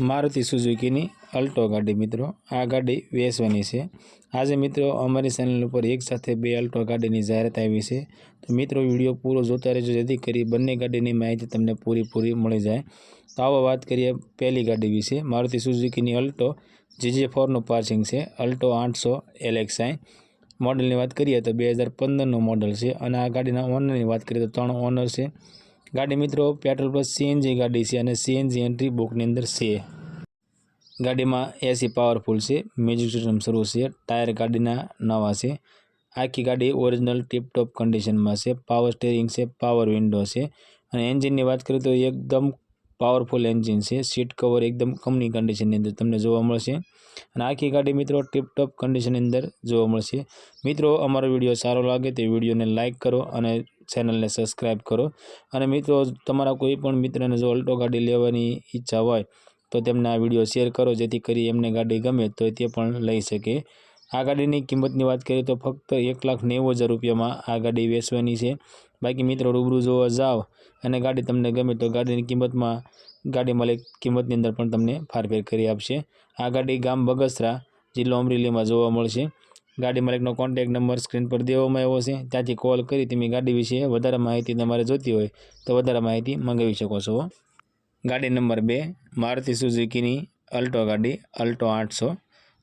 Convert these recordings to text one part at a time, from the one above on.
Maruti Suzuki Alto गाड़ी मित्रों आ गाड़ी वेचवानी है। आज मित्रों अमरी चेनल पर एक साथ बे अल्टो गाड़ी की जाहरात आई है। तो मित्रों वीडियो पूरो जोता रहो जेथी करी बंने गाड़ी की माहिती तमने पूरी मळी जाए। तो आओ बात करिए पहली गाड़ी विषे। Maruti Suzuki Alto GJ4 parsing है। अल्टो 800 LXI मॉडल की बात करिए तो 2015 मॉडल है। और आ गाड़ी ओनर की बात करिए तो 3 ओनर से गाड़ी मित्रों पेट्रोल प्लस CNG गाड़ी है। CNG एंट्री बुकनी अंदर है। गाड़ी में AC पावरफुल से, म्यूजिक सिस्टम शुरू से, टायर गाड़ी नवा से, आखी गाड़ी ओरिजिनल टिप टॉप कंडीशन में से, पावर स्टीयरिंग से, पावर विंडो से। एंजीन की बात करें तो एकदम पावरफुल एंजीन से। सीट कवर एकदम कमनी कंडीशन अंदर तमने जोवा मळशे। आखी गाड़ी मित्रों टिप टॉप कंडीशन अंदर जोवा मळशे। मित्रों अमरो विडियो सारो लागे तो विडियो ने लाइक करो और चेनल ने सब्सक्राइब करो। और मित्रों तमारा कोई पण मित्र ने जो अल्टो गाड़ी लेवानी इच्छा होय तो तेमने आ विडियो शेर करो जेथी करी एमने गाड़ी गमे तो ते पण लई सके। आ गाड़ी की किंमत की बात करें तो फक्त 1,90,000 रुपया में आ गाड़ी वेचवानी है। बाकी मित्रों रूबरू जोवा जाओ अने गाड़ी तमने गमे तो गाड़ी की किंमत में गाड़ी मालिक किंमत की अंदर पण तमने फारफेर करी आपशे। आ गाड़ी गाम बगसरा जिल्लो अमरेली में जोवा मळशे। गाड़ी मालिकनो कॉन्टेक्ट नंबर स्क्रीन पर देवामां आव्यो छे। त्याथी कॉल करी तमे गाड़ी विषे वधारे माहिती तमारे जोती होय तो वधारे माहिती मंगावी शको छो। गाड़ी नंबर 2 मारुति सुजुकी अल्टो गाड़ी अल्टो 800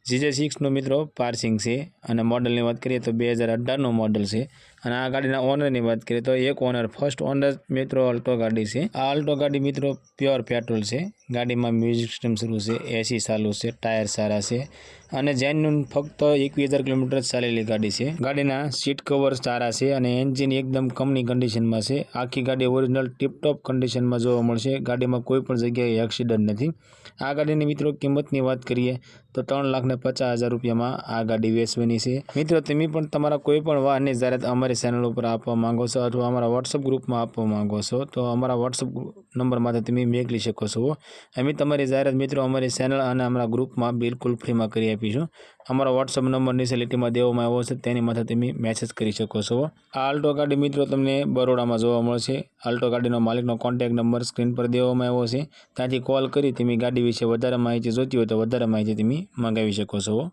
GJ6 मित्रों पार्सिंग से। और मॉडल की बात करिए तो 2018 मॉडल से। और आ गाड़ी ओनर की बात करिए तो एक ओनर फर्स्ट ओनर मित्रों अल्टो गाड़ी से। आ अल्टो गाड़ी मित्रों प्योर पेट्रोल से। गाड़ी में म्यूजिक सिस्टम शुरू से, AC चालू से, टायर सारा से और जेन्युइन फक्त 21,000 किलोमीटर चालेली गाड़ी से। गाड़ी सीट कवर सारा से और एंजीन एकदम कमनी कंडीशन में से। आखी गाड़ी ओरिजिनल टिप टॉप कंडीशन में जोवा मळशे। गाड़ी में कोई पण जग्याए एक्सीडेंट नहीं। आ गाड़ी की मित्रों किंमत की बात करिए तो 3,50,000 रुपया में आ गाड़ी वेचवानी है। मित्रों तमे पण तमारा कोई पण वाहननी जाहरात अमरी चेनल पर आपवा मांगो छो अथवा अमरा व्हाट्सएप ग्रुप में आपवा मांगो छो तो अमरा व्हाट्सएप नंबर मांथी तमे मोकली शको छो। अमे तमारी जाहरात मित्रों अमरी चेनल और अमरा ग्रुप में बिल्कुल फ्री में करी आपीशुं। अमरा व्हाट्सएप नंबर नीचे लिटी में देवामां आव्यो छे तेनी माथे तमे मैसेज करी शको छो। आ अल्टो गाड़ी मित्रों तमने बरोड़ा में जोवा मळशे। अल्टो गाड़ी मालिकनो कॉन्टेक्ट नंबर स्क्रीन पर देवामां आव्यो छे। त्याथी कॉल करी तमे गाड़ी विषे वधारे माहिती जोती होय तो वधारे माहिती तमे मंगावी शको छो।